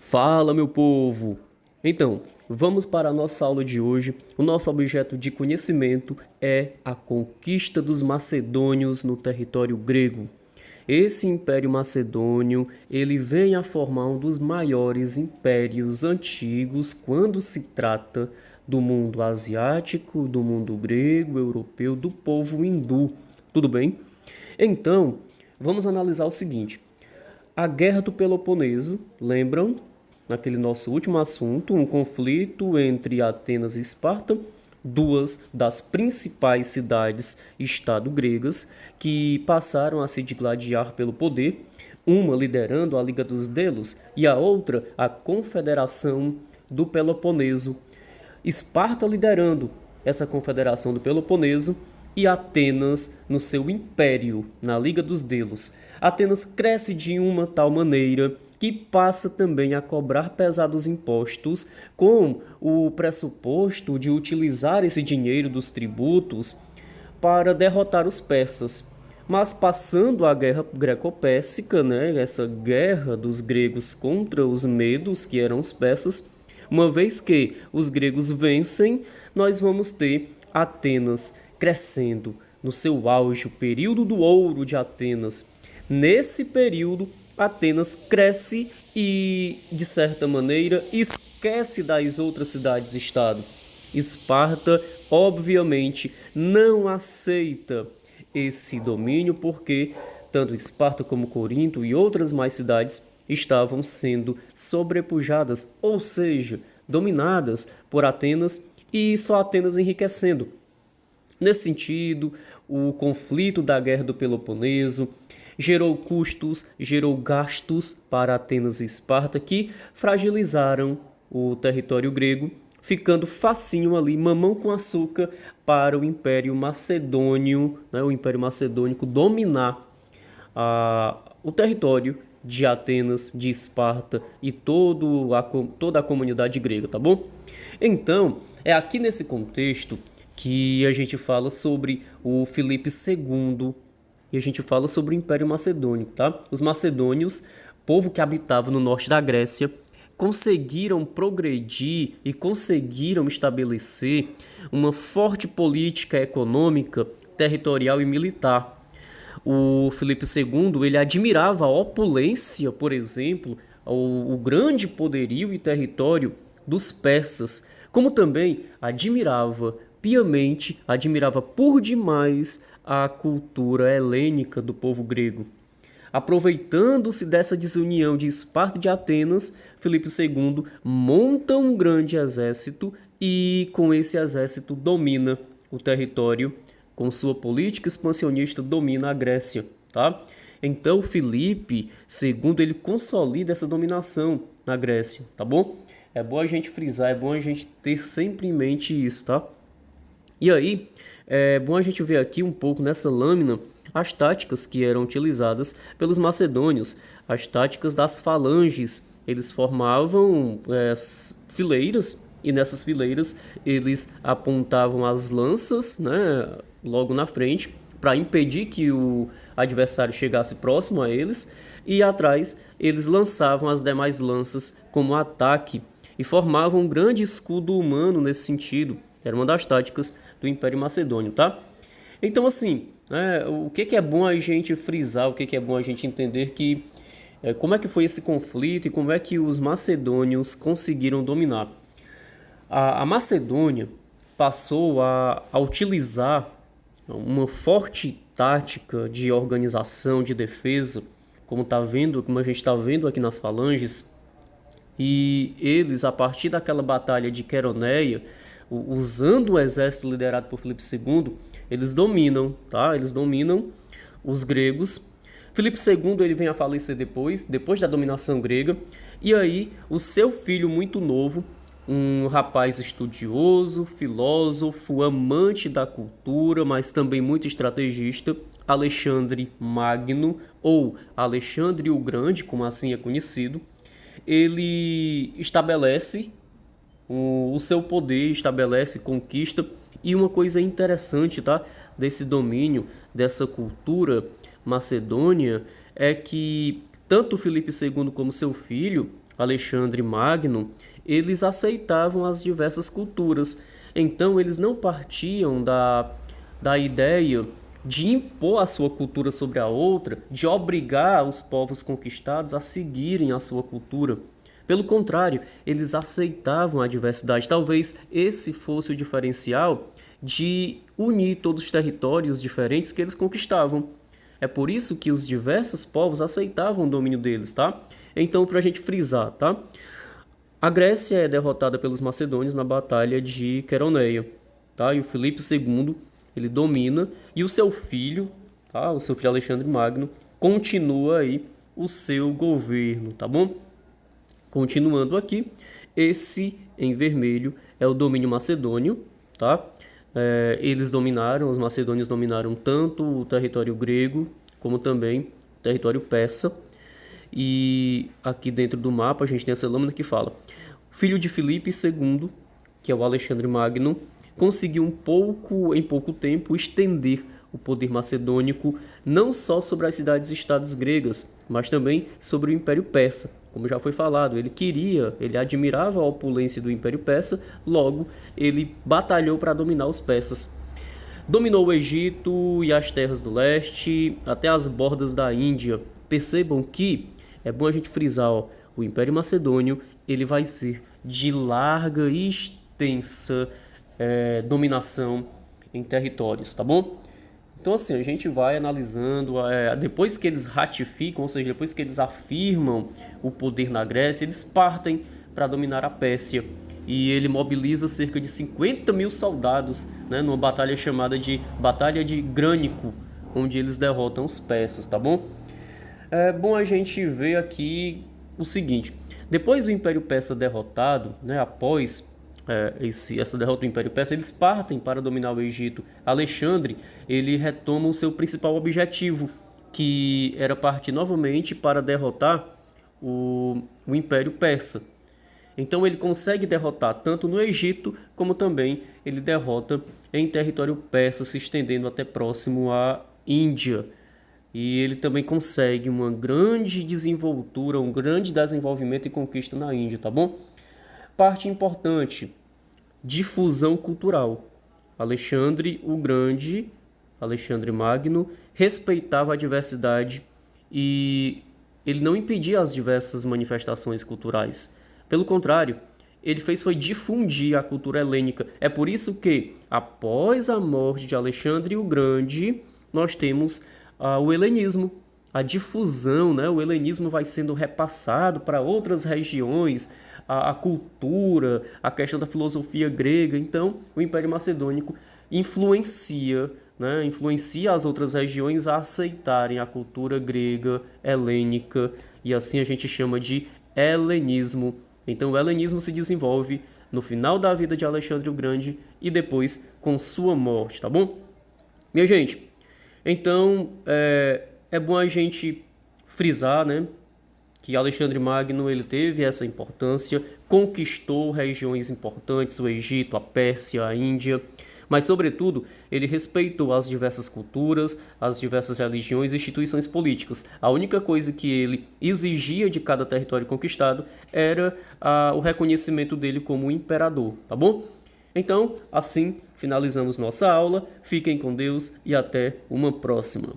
Fala, meu povo! Então, vamos para a nossa aula de hoje. O nosso objeto de conhecimento é a conquista dos macedônios no território grego. Esse Império Macedônio, ele vem a formar um dos maiores impérios antigos quando se trata do mundo asiático, do mundo grego, europeu, do povo hindu. Tudo bem? Então, vamos analisar o seguinte. A Guerra do Peloponeso, lembram? Naquele nosso último assunto, um conflito entre Atenas e Esparta, duas das principais cidades-estado gregas que passaram a se digladiar pelo poder, uma liderando a Liga dos Delos e a outra a Confederação do Peloponeso. Esparta liderando essa Confederação do Peloponeso e Atenas no seu império, na Liga dos Delos. Atenas cresce de uma tal maneira que passa também a cobrar pesados impostos, com o pressuposto de utilizar esse dinheiro dos tributos para derrotar os persas. Mas passando a guerra greco-pérsica, né, essa guerra dos gregos contra os medos, que eram os persas, uma vez que os gregos vencem, nós vamos ter Atenas crescendo no seu auge, o período do ouro de Atenas. Nesse período, Atenas cresce e, de certa maneira, esquece das outras cidades-estado. Esparta, obviamente, não aceita esse domínio porque tanto Esparta como Corinto e outras mais cidades estavam sendo sobrepujadas, ou seja, dominadas por Atenas e só Atenas enriquecendo. Nesse sentido, o conflito da Guerra do Peloponeso gerou custos, gerou gastos para Atenas e Esparta que fragilizaram o território grego, ficando facinho ali, mamão com açúcar, para o Império Macedônio, né, o Império Macedônico dominar o território de Atenas, de Esparta e toda a comunidade grega, tá bom? Então, é aqui nesse contexto que a gente fala sobre o Filipe II e a gente fala sobre o Império Macedônico, tá? Os macedônios, povo que habitava no norte da Grécia, conseguiram progredir e conseguiram estabelecer uma forte política econômica, territorial e militar. O Filipe II, ele admirava a opulência, por exemplo, o grande poderio e território dos persas, como também admirava piamente, admirava por demais a cultura helênica do povo grego. Aproveitando-se dessa desunião de Esparta e de Atenas, Filipe II monta um grande exército e, com esse exército, domina o território. Com sua política expansionista, domina a Grécia, tá? Então, Filipe II, ele consolida essa dominação na Grécia, tá bom? É bom a gente frisar, é bom a gente ter sempre em mente isso, tá? E aí, é bom a gente ver aqui um pouco nessa lâmina as táticas que eram utilizadas pelos macedônios, as táticas das falanges. Eles formavam fileiras e nessas fileiras eles apontavam as lanças, né, logo na frente para impedir que o adversário chegasse próximo a eles e atrás eles lançavam as demais lanças como ataque e formavam um grande escudo humano nesse sentido. Era uma das táticas do Império Macedônio, tá? Então, assim, o que é bom a gente frisar, o que é bom a gente entender que como é que foi esse conflito e como é que os macedônios conseguiram dominar. A Macedônia passou a utilizar uma forte tática de organização, de defesa, como a gente está vendo aqui nas falanges, e eles, a partir daquela batalha de Queroneia, usando o exército liderado por Filipe II, eles dominam, tá? Eles dominam os gregos. Filipe II, ele vem a falecer depois da dominação grega, e aí o seu filho muito novo, um rapaz estudioso, filósofo, amante da cultura, mas também muito estrategista, Alexandre Magno, ou Alexandre o Grande, como assim é conhecido, ele estabelece o seu poder, estabelece, conquista. E uma coisa interessante, tá, desse domínio, dessa cultura macedônia, é que tanto Filipe II como seu filho Alexandre Magno, eles aceitavam as diversas culturas. Então, eles não partiam da ideia de impor a sua cultura sobre a outra, de obrigar os povos conquistados a seguirem a sua cultura. Pelo contrário, eles aceitavam a diversidade. Talvez esse fosse o diferencial de unir todos os territórios diferentes que eles conquistavam. É por isso que os diversos povos aceitavam o domínio deles, tá? Então, para a gente frisar, tá? A Grécia é derrotada pelos macedônios na Batalha de Queroneia, tá? E o Filipe II, ele domina, e o seu filho, tá? O seu filho Alexandre Magno, continua aí o seu governo, tá bom? Continuando aqui, esse em vermelho é o domínio macedônio, tá? Os macedônios dominaram tanto o território grego como também o território persa. E aqui dentro do mapa a gente tem essa lâmina que fala: filho de Filipe II, que é o Alexandre Magno, conseguiu em pouco tempo estender o poder macedônico não só sobre as cidades e estados gregas, mas também sobre o Império Persa. Como já foi falado, ele admirava a opulência do Império Persa, logo ele batalhou para dominar os persas. Dominou o Egito e as terras do leste, até as bordas da Índia. Percebam que, é bom a gente frisar, ó, o Império Macedônio ele vai ser de larga e extensa dominação em territórios, tá bom? Então assim, a gente vai analisando, depois que eles ratificam, ou seja, depois que eles afirmam o poder na Grécia, eles partem para dominar a Pérsia. E ele mobiliza cerca de 50 mil soldados, né, numa batalha chamada de Batalha de Grânico, onde eles derrotam os persas, tá bom? É bom a gente ver aqui o seguinte: depois do Império Persa derrotado, né, após essa derrota do Império Persa, eles partem para dominar o Egito. Alexandre, ele retoma o seu principal objetivo, que era partir novamente para derrotar o Império Persa. Então ele consegue derrotar tanto no Egito, como também ele derrota em território persa, se estendendo até próximo à Índia. E ele também consegue uma grande desenvoltura, um grande desenvolvimento e conquista na Índia, tá bom? Parte importante: difusão cultural. Alexandre o Grande, Alexandre Magno, respeitava a diversidade e ele não impedia as diversas manifestações culturais. Pelo contrário, ele foi difundir a cultura helênica. É por isso que, após a morte de Alexandre o Grande, nós temos o helenismo, a difusão, né? O helenismo vai sendo repassado para outras regiões, a cultura, a questão da filosofia grega. Então, o Império Macedônico influencia, né? Influencia as outras regiões a aceitarem a cultura grega, helênica, e assim a gente chama de helenismo. Então, o helenismo se desenvolve no final da vida de Alexandre o Grande e depois com sua morte, tá bom? Minha gente, então é bom a gente frisar, né, que Alexandre Magno ele teve essa importância, conquistou regiões importantes, o Egito, a Pérsia, a Índia, mas, sobretudo, ele respeitou as diversas culturas, as diversas religiões e instituições políticas. A única coisa que ele exigia de cada território conquistado era o reconhecimento dele como imperador, tá bom? Então, assim, finalizamos nossa aula. Fiquem com Deus e até uma próxima.